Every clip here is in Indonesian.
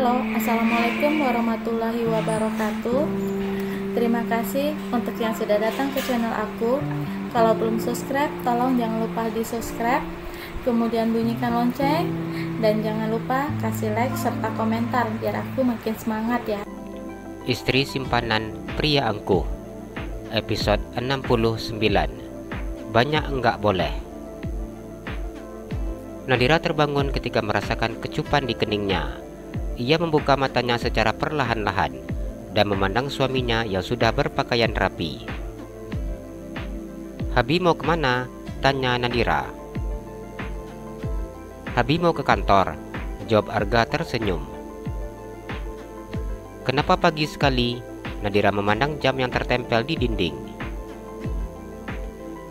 Halo, Assalamualaikum warahmatullahi wabarakatuh. Terima kasih untuk yang sudah datang ke channel aku. Kalau belum subscribe, tolong jangan lupa di subscribe, kemudian bunyikan lonceng, dan jangan lupa kasih like serta komentar biar aku makin semangat ya. Istri simpanan pria angkuh, episode 69. Banyak enggak boleh. Nadira terbangun ketika merasakan kecupan di keningnya. Ia membuka matanya secara perlahan-lahan dan memandang suaminya yang sudah berpakaian rapi. "Habi mau kemana?" tanya Nadira. "Habi mau ke kantor," jawab Arga tersenyum. "Kenapa pagi sekali?" Nadira memandang jam yang tertempel di dinding.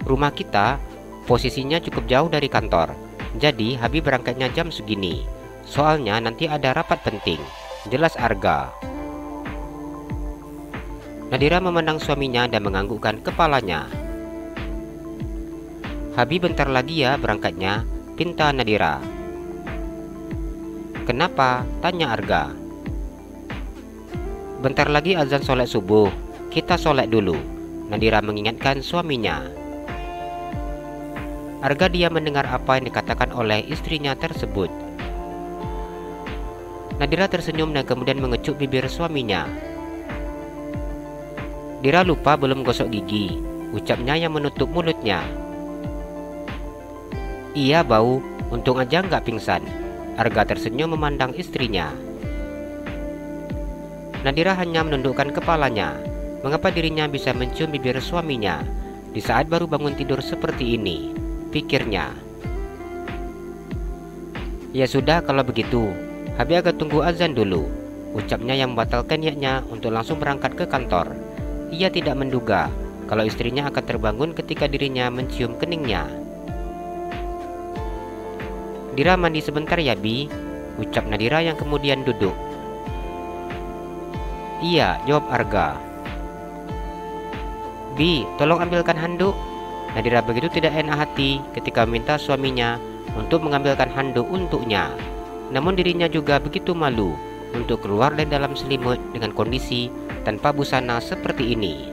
"Rumah kita posisinya cukup jauh dari kantor, jadi Habi berangkatnya jam segini. Soalnya nanti ada rapat penting," jelas Arga. Nadira memandang suaminya dan menganggukkan kepalanya. "Habi bentar lagi ya berangkatnya," pinta Nadira. "Kenapa?" tanya Arga. "Bentar lagi azan sholat subuh, kita sholat dulu," Nadira mengingatkan suaminya. Arga diam mendengar apa yang dikatakan oleh istrinya tersebut. Nadira tersenyum dan kemudian mengecup bibir suaminya. "Dira lupa belum gosok gigi," ucapnya yang menutup mulutnya. "Iya bau, untung aja nggak pingsan." Arga tersenyum memandang istrinya. Nadira hanya menundukkan kepalanya. Mengapa dirinya bisa mencium bibir suaminya di saat baru bangun tidur seperti ini, pikirnya. "Ya sudah kalau begitu, Habi agak tunggu azan dulu," ucapnya yang membatalkan niatnya untuk langsung berangkat ke kantor. Ia tidak menduga kalau istrinya akan terbangun ketika dirinya mencium keningnya. "Dira mandi sebentar ya Bi," ucap Nadira yang kemudian duduk. "Iya," jawab Arga. "Bi, tolong ambilkan handuk." Nadira begitu tidak enak hati ketika meminta suaminya untuk mengambilkan handuk untuknya. Namun dirinya juga begitu malu untuk keluar dari dalam selimut dengan kondisi tanpa busana seperti ini.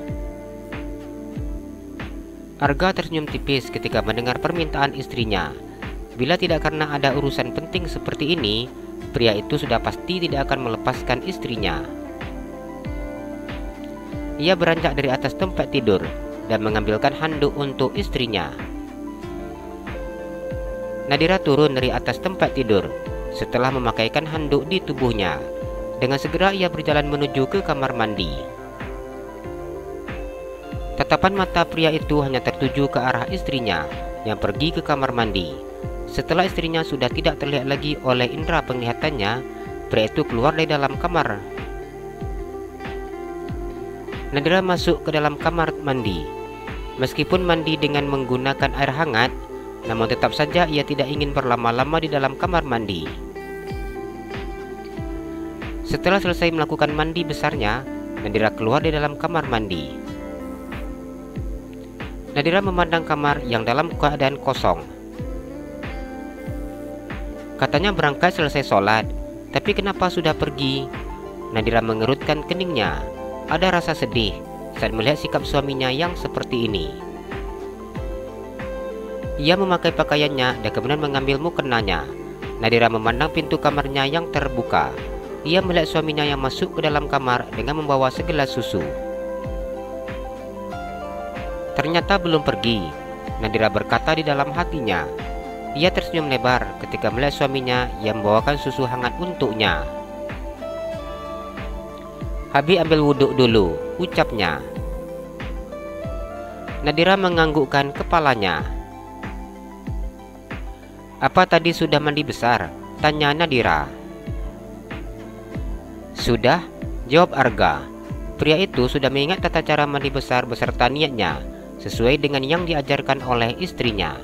Arga tersenyum tipis ketika mendengar permintaan istrinya. Bila tidak karena ada urusan penting seperti ini, pria itu sudah pasti tidak akan melepaskan istrinya. Ia beranjak dari atas tempat tidur dan mengambilkan handuk untuk istrinya. Nadira turun dari atas tempat tidur setelah memakaikan handuk di tubuhnya. Dengan segera ia berjalan menuju ke kamar mandi. Tatapan mata pria itu hanya tertuju ke arah istrinya yang pergi ke kamar mandi. Setelah istrinya sudah tidak terlihat lagi oleh indera penglihatannya, pria itu keluar dari dalam kamar. Nadira masuk ke dalam kamar mandi. Meskipun mandi dengan menggunakan air hangat, namun tetap saja ia tidak ingin berlama-lama di dalam kamar mandi. Setelah selesai melakukan mandi besarnya, Nadira keluar dari dalam kamar mandi. Nadira memandang kamar yang dalam keadaan kosong. Katanya berangkat selesai sholat, tapi kenapa sudah pergi? Nadira mengerutkan keningnya. Ada rasa sedih saat melihat sikap suaminya yang seperti ini. Ia memakai pakaiannya dan kemudian mengambil mukenanya. Nadira memandang pintu kamarnya yang terbuka. Ia melihat suaminya yang masuk ke dalam kamar dengan membawa segelas susu. Ternyata belum pergi, Nadira berkata di dalam hatinya. Ia tersenyum lebar ketika melihat suaminya yang membawakan susu hangat untuknya. "Habi ambil wuduk dulu," ucapnya. Nadira menganggukkan kepalanya. "Apa tadi sudah mandi besar?" tanya Nadira. "Sudah," jawab Arga. Pria itu sudah mengingat tata cara mandi besar beserta niatnya, sesuai dengan yang diajarkan oleh istrinya.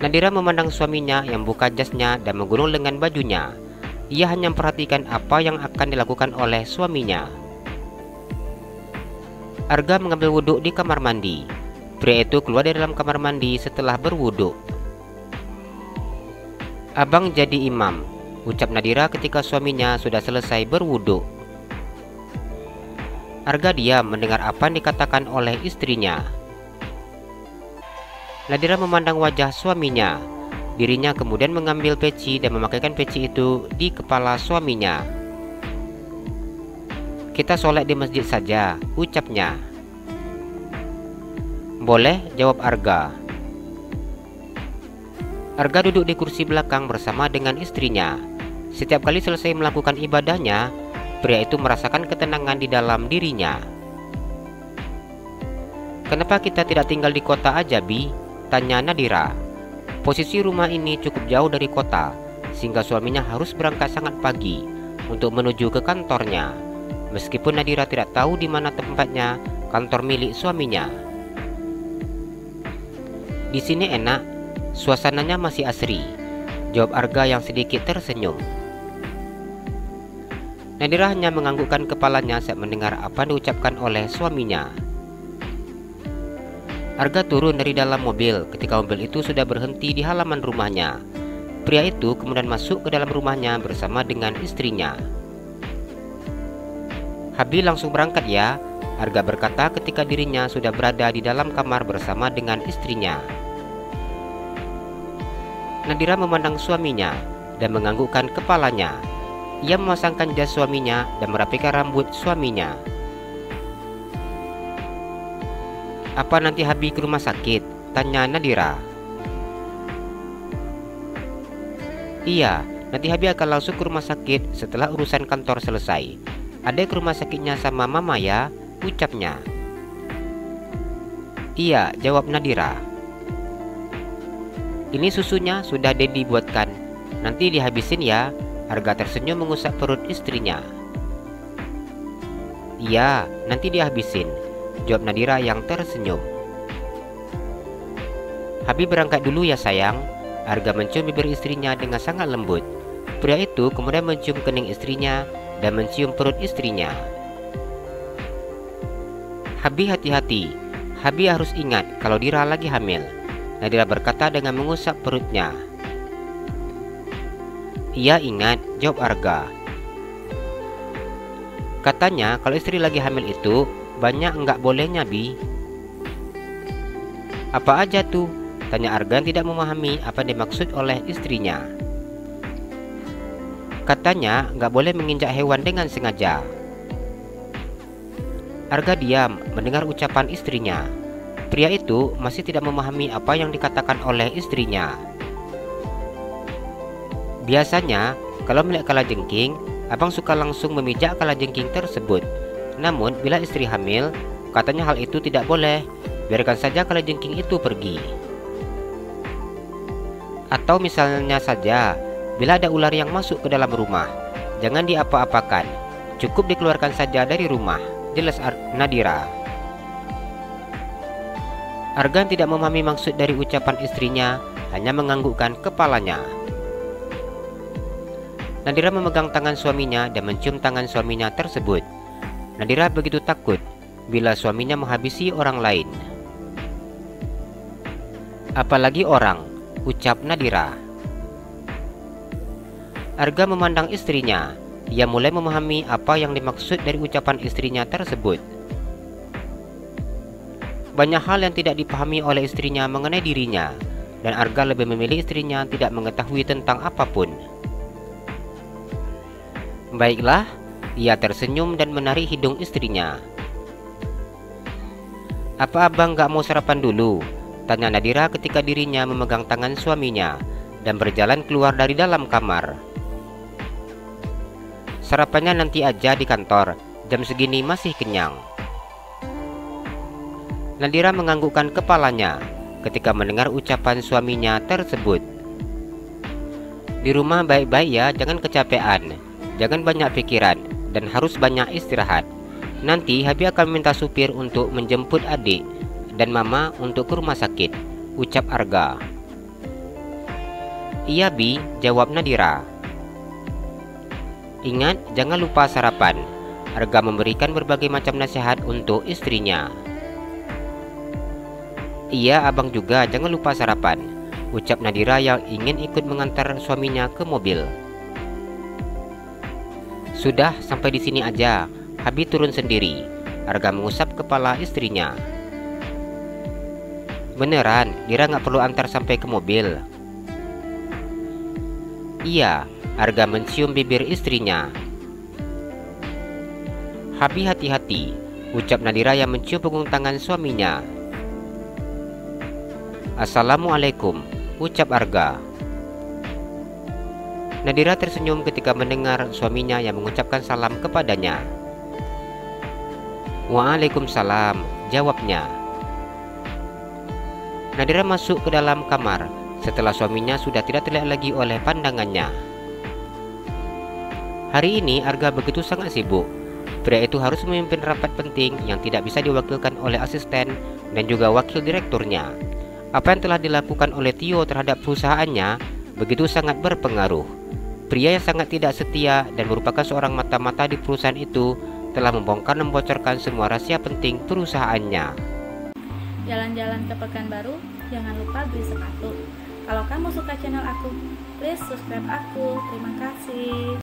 Nadira memandang suaminya yang buka jasnya dan menggulung lengan bajunya. Ia hanya memperhatikan apa yang akan dilakukan oleh suaminya. Arga mengambil wuduk di kamar mandi. Pria itu keluar dari dalam kamar mandi setelah berwuduk. "Abang jadi imam," ucap Nadira ketika suaminya sudah selesai berwudu. Arga diam mendengar apa yang dikatakan oleh istrinya. Nadira memandang wajah suaminya. Dirinya kemudian mengambil peci dan memakaikan peci itu di kepala suaminya. "Kita sholat di masjid saja," ucapnya. "Boleh," jawab Arga. Arga duduk di kursi belakang bersama dengan istrinya. Setiap kali selesai melakukan ibadahnya, pria itu merasakan ketenangan di dalam dirinya. "Kenapa kita tidak tinggal di kota aja, Bi?" tanya Nadira. Posisi rumah ini cukup jauh dari kota, sehingga suaminya harus berangkat sangat pagi untuk menuju ke kantornya. Meskipun Nadira tidak tahu di mana tempatnya kantor milik suaminya. "Di sini enak, suasananya masih asri," jawab Arga yang sedikit tersenyum. Nadira hanya menganggukkan kepalanya saat mendengar apa yang diucapkan oleh suaminya. Arga turun dari dalam mobil ketika mobil itu sudah berhenti di halaman rumahnya. Pria itu kemudian masuk ke dalam rumahnya bersama dengan istrinya. "Habi langsung berangkat ya," Arga berkata ketika dirinya sudah berada di dalam kamar bersama dengan istrinya. Nadira memandang suaminya dan menganggukkan kepalanya. Ia memasangkan jas suaminya dan merapikan rambut suaminya. "Apa nanti Habi ke rumah sakit?" tanya Nadira. "Iya, nanti Habi akan langsung ke rumah sakit setelah urusan kantor selesai. Adek ke rumah sakitnya sama mama ya," ucapnya. "Iya," jawab Nadira. "Ini susunya sudah Dedi buatkan. Nanti dihabisin ya." Arga tersenyum mengusap perut istrinya. "Iya, nanti dihabisin," jawab Nadira yang tersenyum. "Habi berangkat dulu ya sayang." Arga mencium bibir istrinya dengan sangat lembut. Pria itu kemudian mencium kening istrinya dan mencium perut istrinya. "Habi hati-hati. Habi harus ingat kalau Dira lagi hamil," Nadira berkata dengan mengusap perutnya. "Iya ingat," jawab Arga. "Katanya kalau istri lagi hamil itu banyak enggak bolehnya, Bi." "Apa aja tuh?" tanya Arga yang tidak memahami apa yang dimaksud oleh istrinya. "Katanya enggak boleh menginjak hewan dengan sengaja." Arga diam mendengar ucapan istrinya. Pria itu masih tidak memahami apa yang dikatakan oleh istrinya. Biasanya, kalau melihat kalajengking, abang suka langsung memijak kalajengking tersebut. Namun, bila istri hamil, katanya hal itu tidak boleh. Biarkan saja kalajengking itu pergi. Atau misalnya saja, bila ada ular yang masuk ke dalam rumah, jangan diapa-apakan. Cukup dikeluarkan saja dari rumah, jelas Nadira. Arga tidak memahami maksud dari ucapan istrinya, hanya menganggukkan kepalanya. Nadira memegang tangan suaminya dan mencium tangan suaminya tersebut. Nadira begitu takut bila suaminya menghabisi orang lain. "Apalagi orang," ucap Nadira. Arga memandang istrinya. Ia mulai memahami apa yang dimaksud dari ucapan istrinya tersebut. Banyak hal yang tidak dipahami oleh istrinya mengenai dirinya, dan Arga lebih memilih istrinya tidak mengetahui tentang apapun. "Baiklah," ia tersenyum dan menarik hidung istrinya. "Apa abang gak mau sarapan dulu?" tanya Nadira ketika dirinya memegang tangan suaminya dan berjalan keluar dari dalam kamar. "Sarapannya nanti aja di kantor, jam segini masih kenyang." Nadira menganggukkan kepalanya ketika mendengar ucapan suaminya tersebut. "Di rumah baik-baik ya, jangan kecapean. Jangan banyak pikiran dan harus banyak istirahat. Nanti Habi akan minta supir untuk menjemput adik dan mama untuk ke rumah sakit," ucap Arga. "Iya Bi," jawab Nadira. "Ingat jangan lupa sarapan." Arga memberikan berbagai macam nasihat untuk istrinya. "Iya abang juga jangan lupa sarapan," ucap Nadira yang ingin ikut mengantar suaminya ke mobil. Sudah, sampai di sini aja. Habi turun sendiri. Arga mengusap kepala istrinya. Beneran, Dira nggak perlu antar sampai ke mobil? Iya, Arga mencium bibir istrinya. Habi hati-hati, ucap Nadira yang mencium punggung tangan suaminya. Assalamualaikum, ucap Arga. Nadira tersenyum ketika mendengar suaminya yang mengucapkan salam kepadanya. Waalaikumsalam, jawabnya. Nadira masuk ke dalam kamar setelah suaminya sudah tidak terlihat lagi oleh pandangannya. Hari ini Arga begitu sangat sibuk. Pria itu harus memimpin rapat penting yang tidak bisa diwakilkan oleh asisten dan juga wakil direkturnya. Apa yang telah dilakukan oleh Tio terhadap perusahaannya begitu sangat berpengaruh. Pria yang sangat tidak setia dan merupakan seorang mata-mata di perusahaan itu telah membongkar dan membocorkan semua rahasia penting perusahaannya. Jalan-jalan ke Pekanbaru, jangan lupa beli sepatu. Kalau kamu suka channel aku, please subscribe aku. Terima kasih.